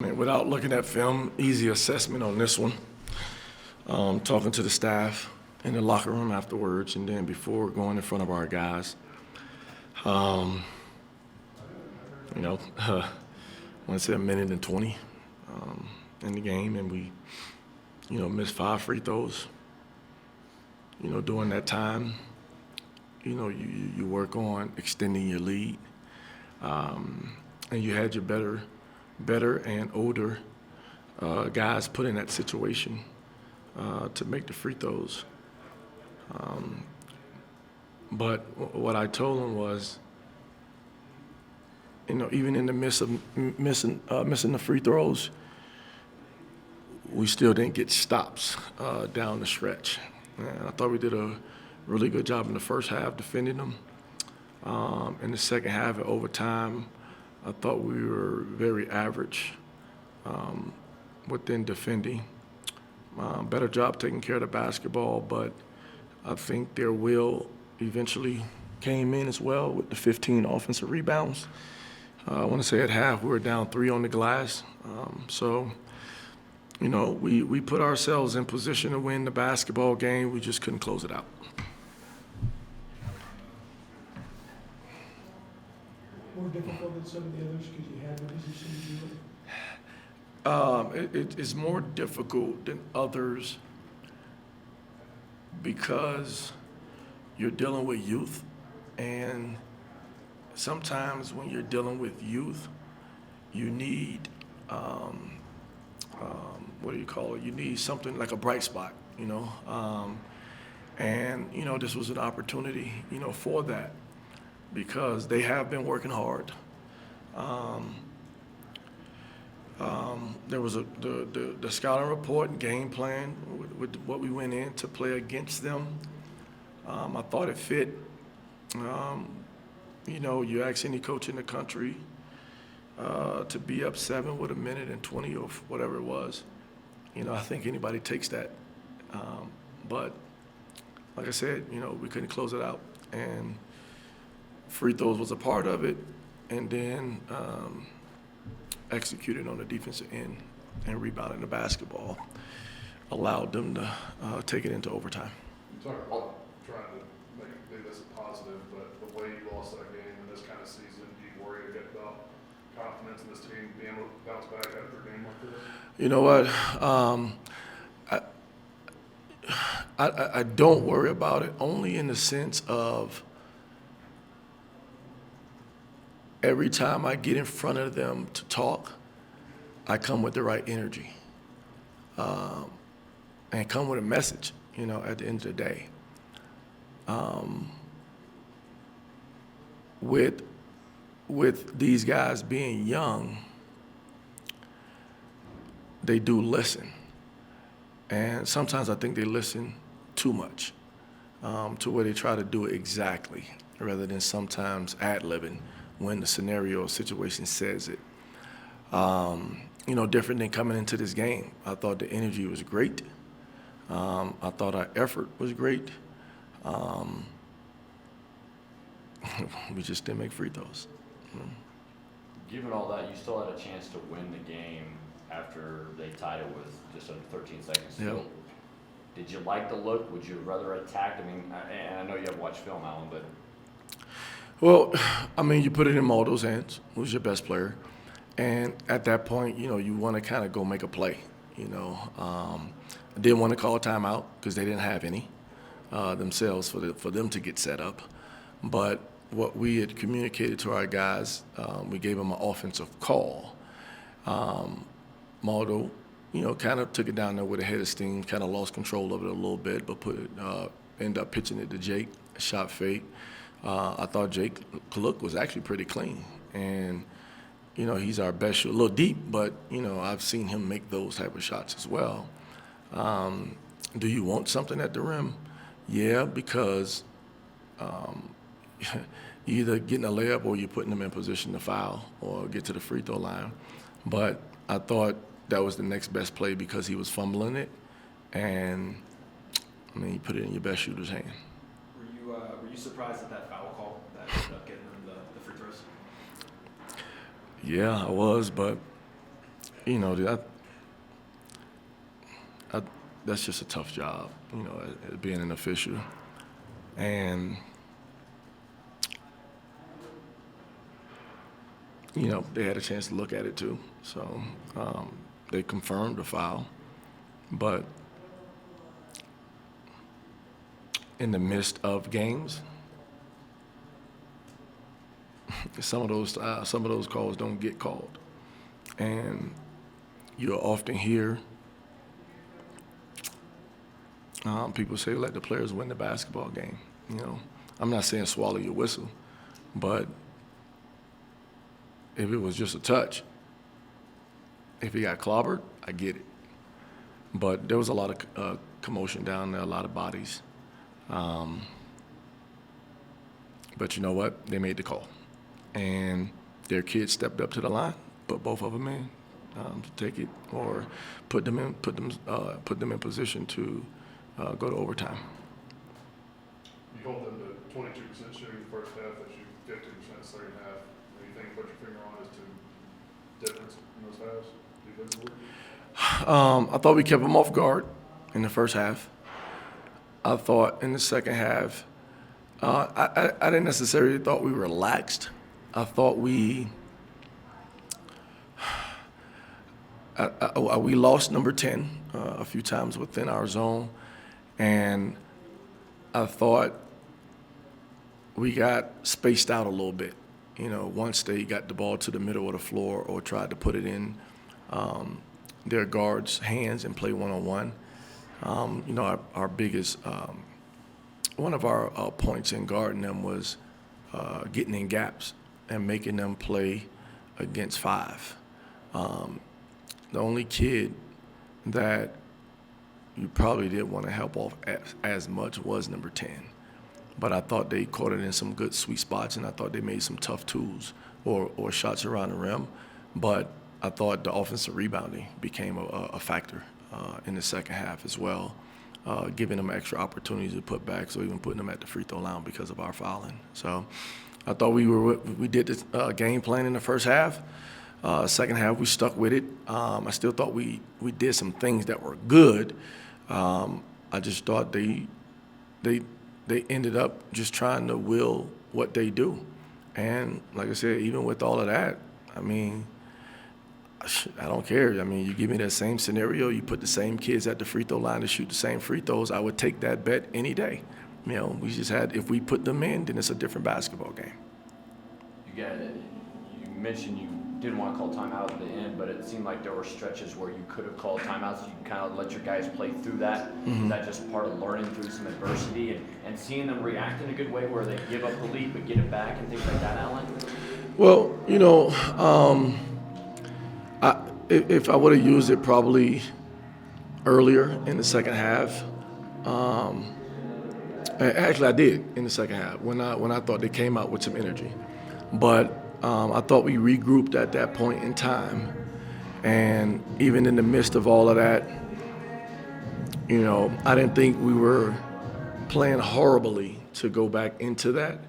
Without looking at film, easy assessment on this one. Talking to the staff in the locker room afterwards, and then before going in front of our guys. I want to say a minute and 20 in the game, and we, missed 5 free throws. During that time, you work on extending your lead, and you had your better and older guys put in that situation to make the free throws. But what I told them was, even in the midst of missing the free throws, we still didn't get stops down the stretch. And I thought we did a really good job in the first half defending them. In the second half, at overtime, I thought we were very average within defending. Better job taking care of the basketball, but I think their will eventually came in as well with the 15 offensive rebounds. I want to say at half we were down 3 on the glass. We put ourselves in position to win the basketball game. We just couldn't close it out. More difficult than some of the others because you had what you It's more difficult than others because you're dealing with youth, and sometimes when you're dealing with youth, you need You need something like a bright spot, this was an opportunity, for that, because they have been working hard. There was the scouting report and game plan with what we went in to play against them. I thought it fit. You ask any coach in the country to be up 7 with a minute and 20 or whatever it was. I think anybody takes that. But like I said, we couldn't close it out, and free throws was a part of it, and then executed on the defensive end and rebounding the basketball allowed them to take it into overtime. You talk about trying to make this a positive, but the way you lost that game in this kind of season, do you worry a bit about confidence in this team being able to bounce back after a game like this? You know what? I don't worry about it, only in the sense of every time I get in front of them to talk, I come with the right energy and come with a message, at the end of the day. With these guys being young, they do listen. And sometimes I think they listen too much to where they try to do it exactly rather than sometimes ad-libbing when the scenario or situation says it. Different than coming into this game. I thought the energy was great. I thought our effort was great. We just didn't make free throws. Given all that, you still had a chance to win the game after they tied it with just under 13 seconds to go. Did you like the look? Would you have rather attacked? And I know you haven't watched film, Alan, but. Well, you put it in Maldo's hands, who's your best player. And at that point, you want to kind of go make a play, I didn't want to call a timeout because they didn't have any themselves for them to get set up. But what we had communicated to our guys, we gave them an offensive call. Maldo, kind of took it down there with a head of steam, kind of lost control of it a little bit, but ended up pitching it to Jake, shot fake. I thought Jake Kaluk was actually pretty clean. And, he's our best shooter. A little deep, but, I've seen him make those type of shots as well. Do you want something at the rim? Yeah, because you're either getting a layup or you're putting them in position to foul or get to the free throw line. But I thought that was the next best play because he was fumbling it, and you put it in your best shooter's hand. Were you surprised at that foul call that ended up getting them the free throws? Yeah, I was, but you know, that's just a tough job, you know, being an official. And, you know, they had a chance to look at it too. So they confirmed the foul. But in the midst of games, some of those calls don't get called. And you'll often hear people say, let the players win the basketball game. You know, I'm not saying swallow your whistle, but if it was just a touch, if he got clobbered, I get it. But there was a lot of commotion down there, a lot of bodies. But you know what? They made the call. And their kids stepped up to the line, put both of them in to take it, or put them in position to go to overtime. You hold them to 22% shooting the first half, they shoot 50% second half. Anything to put your finger on as to difference in those halves defensively? I thought we kept them off guard in the first half. I thought in the second half, I didn't necessarily thought we relaxed. I thought we lost number 10 a few times within our zone, and I thought we got spaced out a little bit. You know, once they got the ball to the middle of the floor or tried to put it in their guards' hands and play one-on-one. You know, our biggest, one of our points in guarding them was getting in gaps and making them play against 5. The only kid that you probably didn't want to help off as much was number 10. But I thought they caught it in some good sweet spots, and I thought they made some tough tools or shots around the rim. But I thought the offensive rebounding became a factor in the second half as well, giving them extra opportunities to put back, so even putting them at the free throw line because of our fouling. So I thought we did the game plan in the first half. Second half, we stuck with it. I still thought we did some things that were good. I just thought they ended up just trying to will what they do. And like I said, even with all of that, I mean, I don't care. I mean, you give me that same scenario, you put the same kids at the free throw line to shoot the same free throws, I would take that bet any day. You know, we just had, if we put them in, then it's a different basketball game. You mentioned you didn't want to call timeout at the end, but it seemed like there were stretches where you could have called timeouts. You kind of let your guys play through that. Mm-hmm. Is that just part of learning through some adversity and seeing them react in a good way where they give up the lead but get it back and things like that, Alan? Well, you know, if I would have used it probably earlier in the second half, actually I did in the second half when I thought they came out with some energy, but I thought we regrouped at that point in time, and even in the midst of all of that, you know, I didn't think we were playing horribly to go back into that.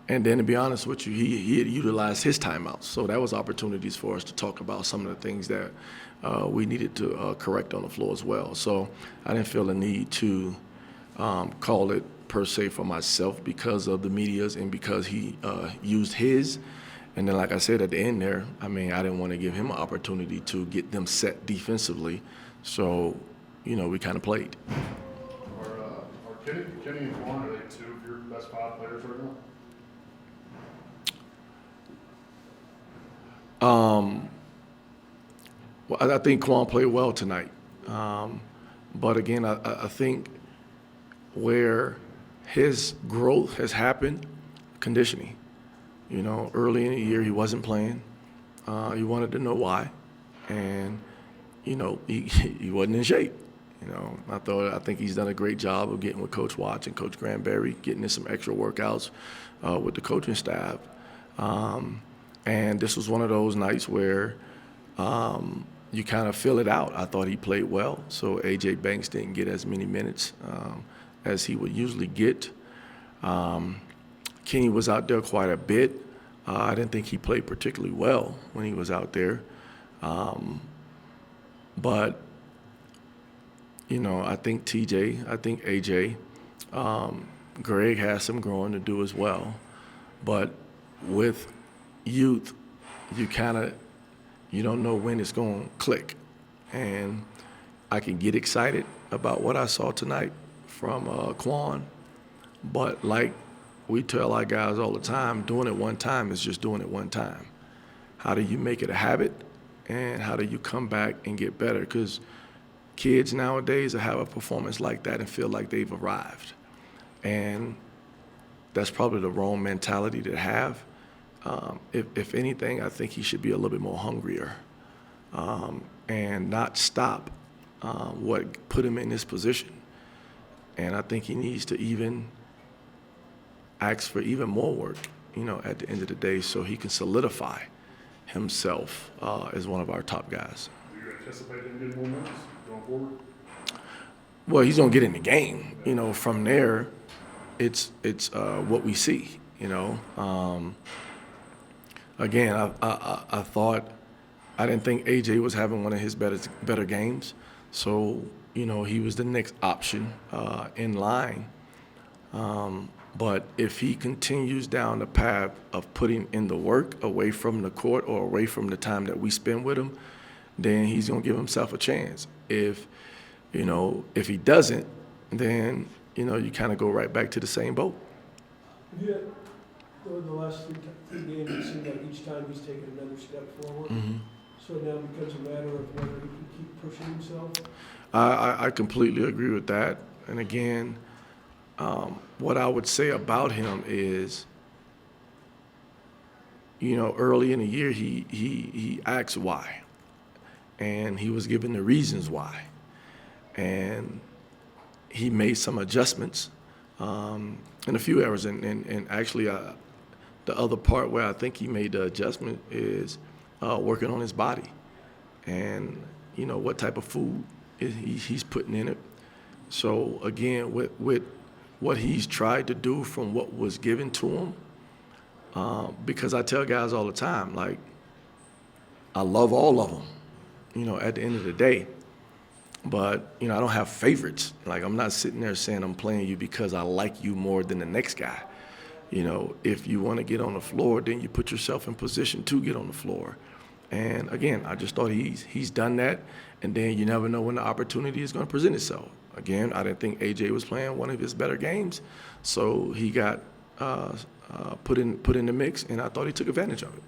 And then, to be honest with you, he had utilized his timeouts. So that was opportunities for us to talk about some of the things that we needed to correct on the floor as well. So I didn't feel the need to call it per se for myself because of the medias and because he used his. And then, like I said, at the end there, I mean, I didn't want to give him an opportunity to get them set defensively. So, you know, we kind of played. Are Kenny and Quan, are they two of your best 5 players right now? Well, I think Quan played well tonight. But again, I think where his growth has happened, conditioning. You know, early in the year he wasn't playing. He wanted to know why. And, you know, he wasn't in shape. You know, I think he's done a great job of getting with Coach Watts and Coach Granberry, getting in some extra workouts with the coaching staff. And this was one of those nights where you kind of feel it out. I thought he played well, so A.J. Banks didn't get as many minutes as he would usually get. Kenny was out there quite a bit. I didn't think he played particularly well when he was out there. But, you know, I think TJ, I think AJ, Greg has some growing to do as well. But with youth, you don't know when it's going to click. And I can get excited about what I saw tonight from Quan, but like we tell our guys all the time, doing it one time is just doing it one time. How do you make it a habit, and how do you come back and get better? Because kids nowadays have a performance like that and feel like they've arrived. And that's probably the wrong mentality to have. If anything, I think he should be a little bit more hungrier and not stop what put him in this position. And I think he needs to even ask for even more work, you know, at the end of the day, so he can solidify himself as one of our top guys. Do you anticipate him getting more minutes going forward? Well, he's gonna get in the game. You know, from there, it's what we see. You know, again, I thought I didn't think AJ was having one of his better games, so you know he was the next option in line. But if he continues down the path of putting in the work away from the court or away from the time that we spend with him, then he's gonna give himself a chance. If he doesn't, then you kind of go right back to the same boat. Yeah, over the last three games, it seemed like each time he's taken another step forward. Mm-hmm. So now it becomes a matter of whether he can keep pushing himself. I completely agree with that. And again, what I would say about him is, early in the year he asked why, and he was given the reasons why, and he made some adjustments in a few areas. And actually, the other part where I think he made the adjustment is working on his body, and what type of food he's putting in it. So again, with what he's tried to do from what was given to him, because I tell guys all the time, like, I love all of them, at the end of the day. But, I don't have favorites. Like, I'm not sitting there saying I'm playing you because I like you more than the next guy. If you want to get on the floor, then you put yourself in position to get on the floor. And again, I just thought he's done that, and then you never know when the opportunity is going to present itself. Again, I didn't think AJ was playing one of his better games, so he got put in the mix, and I thought he took advantage of it.